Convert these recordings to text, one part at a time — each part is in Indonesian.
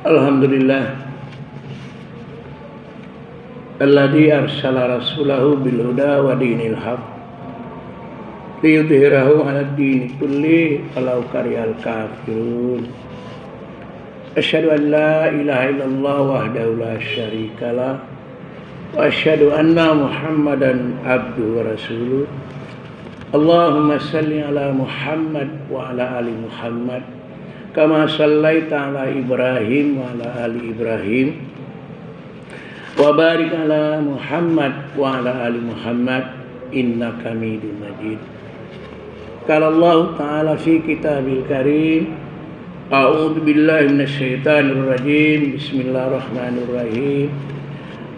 Alhamdulillah alladzi arsala rasulahu bil huda wa dinil haq liyudhhirahu 'alad dini kulli walau karihal kafirun. Asyhadu an la ilaha illallah wahdahu la syarikalah wa asyhadu anna Muhammadan abduhu wa rasuluh. Allahumma salli ala Muhammad wa ala ali Muhammad kama sallaita ala Ibrahim wa ala ali Ibrahim wa barik ala Muhammad wa ala ali Muhammad innaka Hamidum Majid. Qala Allah Ta'ala fi kitabil karim, a'udzu billahi minasyaitonir rajim, bismillahirrahmanirrahim,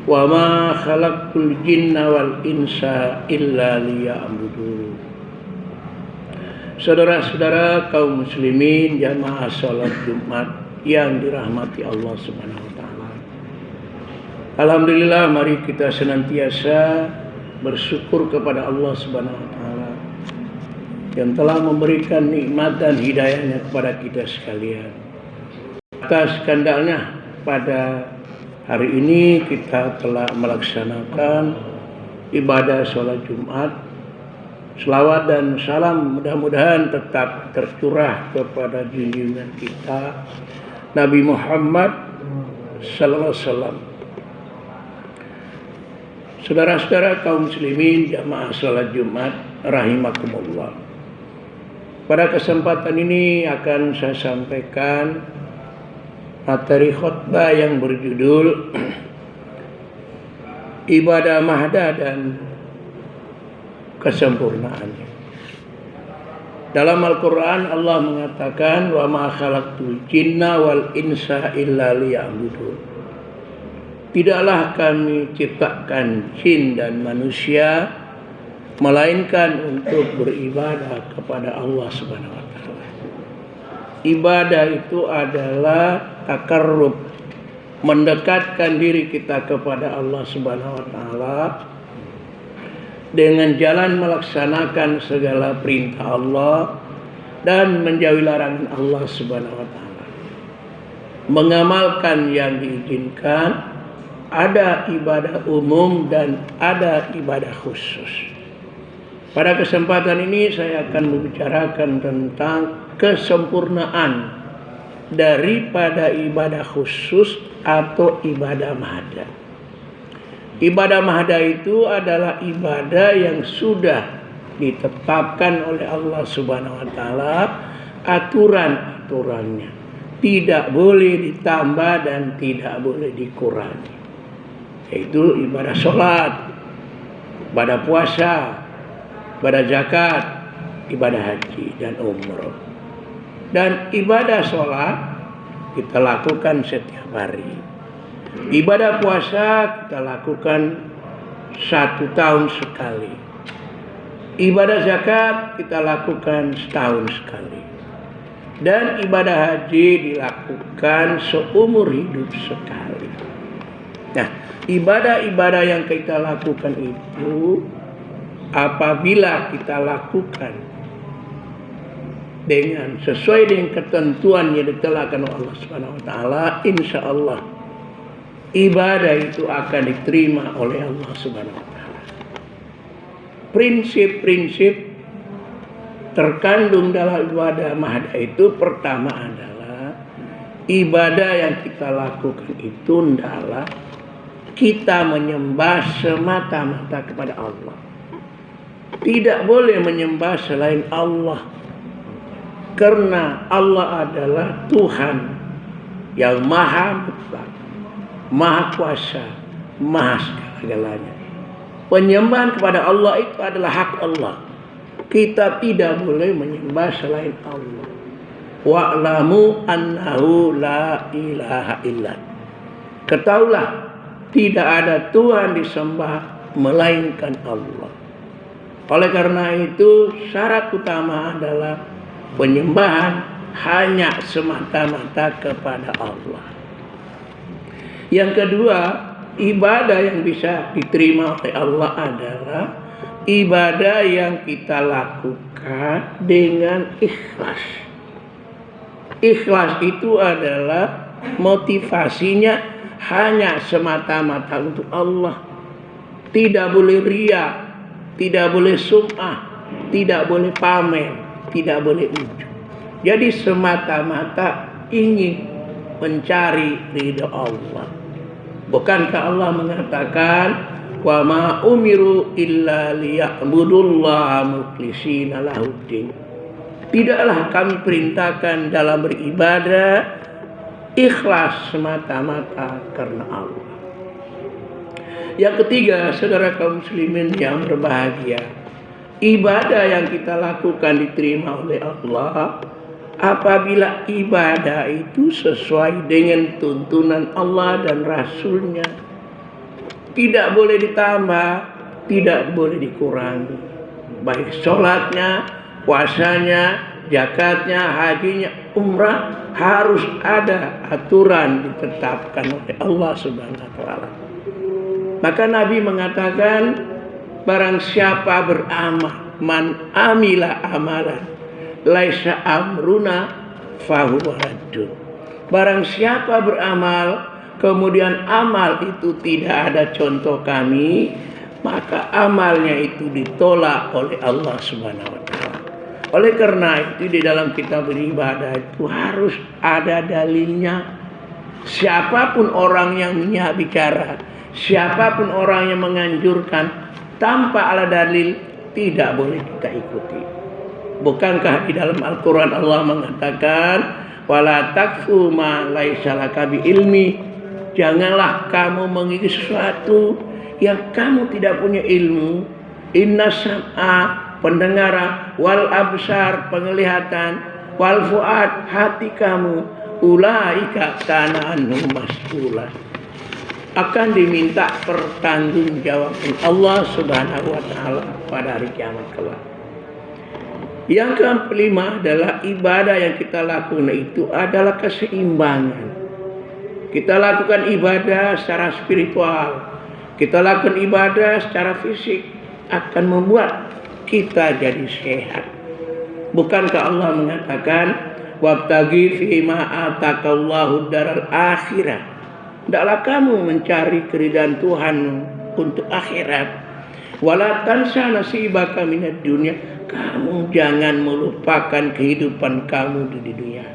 wa ma khalaqtul jinna wal insa illa liya'budun. Saudara-saudara kaum muslimin jamaah salat Jumat yang dirahmati Allah Subhanahu wa taala. Alhamdulillah, mari kita senantiasa bersyukur kepada Allah Subhanahu wa taala yang telah memberikan nikmat dan hidayahnya kepada kita sekalian. Atas kehendaknya pada hari ini kita telah melaksanakan ibadah salat Jumat. Selawat dan salam mudah-mudahan tetap tercurah kepada junjungan kita Nabi Muhammad sallallahu alaihi wasallam. Saudara-saudara kaum muslimin jamaah salat Jumat rahimakumullah. Pada kesempatan ini akan saya sampaikan materi khutbah yang berjudul Ibadah Mahda dan kesempurnaannya. Dalam Al-Quran Allah mengatakan wa ma khalaqtul jinna wal insa illa liya'budun. Tidaklah kami ciptakan jin dan manusia melainkan untuk beribadah kepada Allah Subhanahu wa taala. Ibadah itu adalah takarrub, mendekatkan diri kita kepada Allah Subhanahu wa taala dengan jalan melaksanakan segala perintah Allah dan menjauhi larangan Allah Subhanahu wa taala. Mengamalkan yang diizinkan, ada ibadah umum dan ada ibadah khusus. Pada kesempatan ini saya akan membicarakan tentang kesempurnaan daripada ibadah khusus atau ibadah mahda. Ibadah mahda itu adalah ibadah yang sudah ditetapkan oleh Allah Subhanahu wa taala aturan-aturannya. Tidak boleh ditambah dan tidak boleh dikurangi. Yaitu ibadah sholat, ibadah puasa, ibadah zakat, ibadah haji dan umroh. Dan ibadah sholat kita lakukan setiap hari. Ibadah puasa kita lakukan 1 tahun sekali. Ibadah zakat kita lakukan setahun sekali. Dan ibadah haji dilakukan seumur hidup sekali. Nah, ibadah-ibadah yang kita lakukan itu apabila kita lakukan dengan sesuai dengan ketentuan yang ditetapkan oleh Allah Subhanahu wa taala, insyaallah ibadah itu akan diterima oleh Allah Subhanahu wa taala. Prinsip-prinsip terkandung dalam ibadah mahda itu pertama adalah ibadah yang kita lakukan itu adalah kita menyembah semata-mata kepada Allah. Tidak boleh menyembah selain Allah. Karena Allah adalah Tuhan yang maha mutlak, maha kuasa, maha segala-galanya. Penyembahan kepada Allah itu adalah hak Allah. Kita tidak boleh menyembah selain Allah. Wa'lamu annahu la ilaha illa. Ketahuilah tidak ada Tuhan disembah melainkan Allah. Oleh karena itu syarat utama adalah penyembahan hanya semata-mata kepada Allah. Yang kedua, ibadah yang bisa diterima oleh Allah adalah ibadah yang kita lakukan dengan ikhlas. Ikhlas itu adalah motivasinya hanya semata-mata untuk Allah. Tidak boleh riya, tidak boleh sum'ah, tidak boleh pamer, tidak boleh ujub. Jadi semata-mata ingin mencari ridha Allah. Bukankah Allah mengatakan wa ma umiru illa liya'budullaha mukhlishina lahuddin. Tidaklah kami perintahkan dalam beribadah ikhlas semata-mata karena Allah. Yang ketiga, saudara kaum muslimin yang berbahagia, ibadah yang kita lakukan diterima oleh Allah apabila ibadah itu sesuai dengan tuntunan Allah dan Rasulnya. Tidak boleh ditambah, tidak boleh dikurangi. Baik sholatnya, puasanya, zakatnya, hajinya, umrah, harus ada aturan ditetapkan oleh Allah Subhanahu wa taala. Maka Nabi mengatakan, barang siapa beramal, man amila amalan laisa amruna fahuwa raddun. Barang siapa beramal kemudian amal itu tidak ada contoh kami, maka amalnya itu ditolak oleh Allah Subhanahu wa taala. Oleh karena itu di dalam kita beribadah itu harus ada dalilnya. Siapapun orang yang bicara, siapapun orang yang menganjurkan tanpa ada dalil, tidak boleh kita ikuti. Bukankah di dalam Al-Quran Allah mengatakan wala takfu ma laisa laka bi ilmi. Janganlah kamu mengikuti sesuatu yang kamu tidak punya ilmu. Inna sam'a, pendengaran, wal absar, penglihatan, wal fuad, hati kamu, ulaika kana anhum mas'ula, akan diminta pertanggungjawaban Allah Subhanahu wa taala pada hari kiamat kelak. Yang kelima adalah ibadah yang kita lakukan itu adalah keseimbangan. Kita lakukan ibadah secara spiritual, kita lakukan ibadah secara fisik, akan membuat kita jadi sehat. Bukankah Allah mengatakan wabtaghi fima atakallahu daral akhirah. Hendaklah kamu mencari keridhaan Tuhan untuk akhirat. Wala tansa nasibaka minad dunya. Kamu jangan melupakan kehidupan kamu di dunia.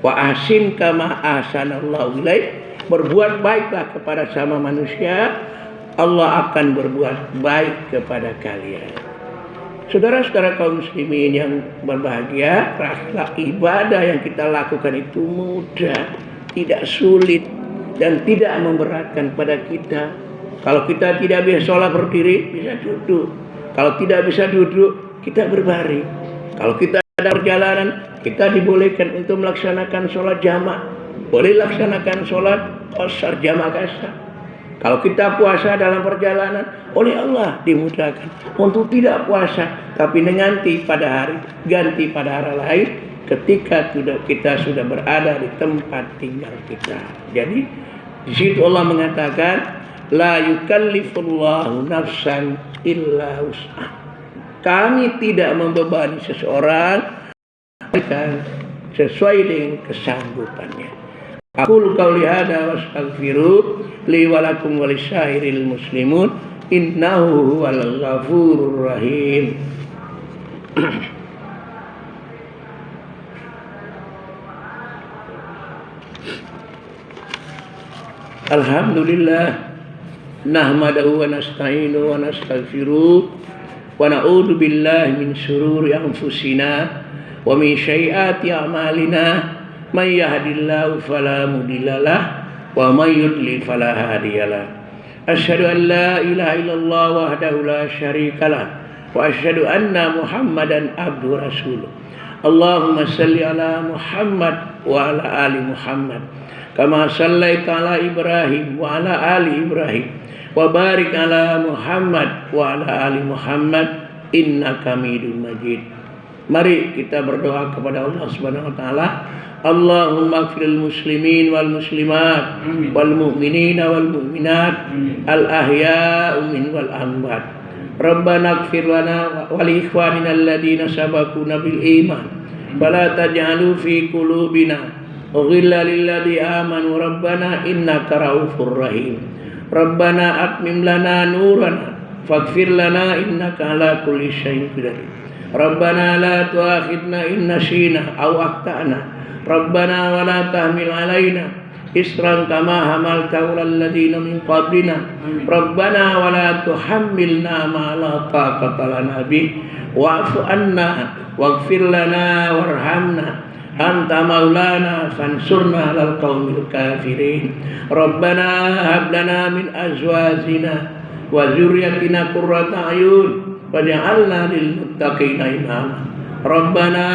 Wa ahsin kama ahsanallahu ilaik. Berbuat baiklah kepada sama manusia, Allah akan berbuat baik kepada kalian. Saudara-saudara kaum muslimin yang berbahagia, terakhirlah ibadah yang kita lakukan itu mudah, tidak sulit, dan tidak memberatkan pada kita. Kalau kita tidak bisa sholat berdiri, bisa duduk. Kalau tidak bisa duduk, kita berbaring. Kalau kita ada perjalanan, kita dibolehkan untuk melaksanakan sholat jamaah. Boleh laksanakan sholat qasar jamaah qasar. Kalau kita puasa dalam perjalanan, oleh Allah dimudahkan untuk tidak puasa, tapi nanti pada hari ganti pada hari lain ketika kita sudah berada di tempat tinggal kita. Jadi di situ Allah mengatakan la yukallifullahu nafsan illa wus'aha. Kami tidak membebani seseorang sesuai dengan kesanggupannya. Aqulu qauli hadza wa astaghfiru li wa lakum wa lisyairil muslimun innahu huwal ghafurur rahim. Alhamdulillah nahmaduhu wa nasta'inu wa nastaghfiruh wa na'udzu billahi min shururi anfusina wa min sayyiati a'malina. May yahdihillahu fala mudhillalah wa may yudlil fala hadiyalah. Asyhadu an la ilaha illallah wahdahu la syarikalah wa asyhadu anna Muhammadan abduhu rasuluh. Allahumma shalli ala Muhammad wa ala ali Muhammad kama shallaita ala Ibrahim wa ala ali Ibrahim wa barik ala Muhammad wa ala ali Muhammad innaka Hamidum Majid. Mari kita berdoa kepada Allah Subhanahu wa taala. Allahumma ighfiril muslimin wal muslimat wal mu'minina wal mu'minat al ahya'u min wal amwat. Rabbana ighfir lana wa li ikhwanina alladhina sabaquna bil iman fala taj'alu fi qulubina ghillan lil ladzina amanu rabbana innaka raufur rahim. Rabbana atmim lana nurana faghfir lana innaka ala kulli syai'in qadir. Rabbana la tu'akhidna in nasyina aw akhtana. Rabbana wa la tahmil alaina isran kama hamaltahu 'alal ladzina min qablina. Rabbana wa la tuhammilna ma la taqata lana bih wa'fu anna waghfir lana warhamna anta maulana fansurna 'alal qaumil kafirin. Rabbana hab lana min azwajina wa dzurriyyatina qurrata a'yun waj'alna lil muttaqina imama. Rabbana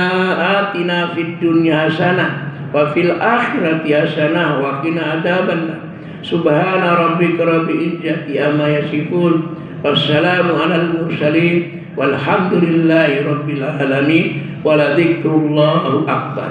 atina fid dunya hasanah wa fil akhirati hasanah wa qina adzabannar. Subhana rabbika rabbil izzati amma yasifun wassalamu alal mursalin walhamdulillahi rabbil alamin wa la dzikrullahi akbar.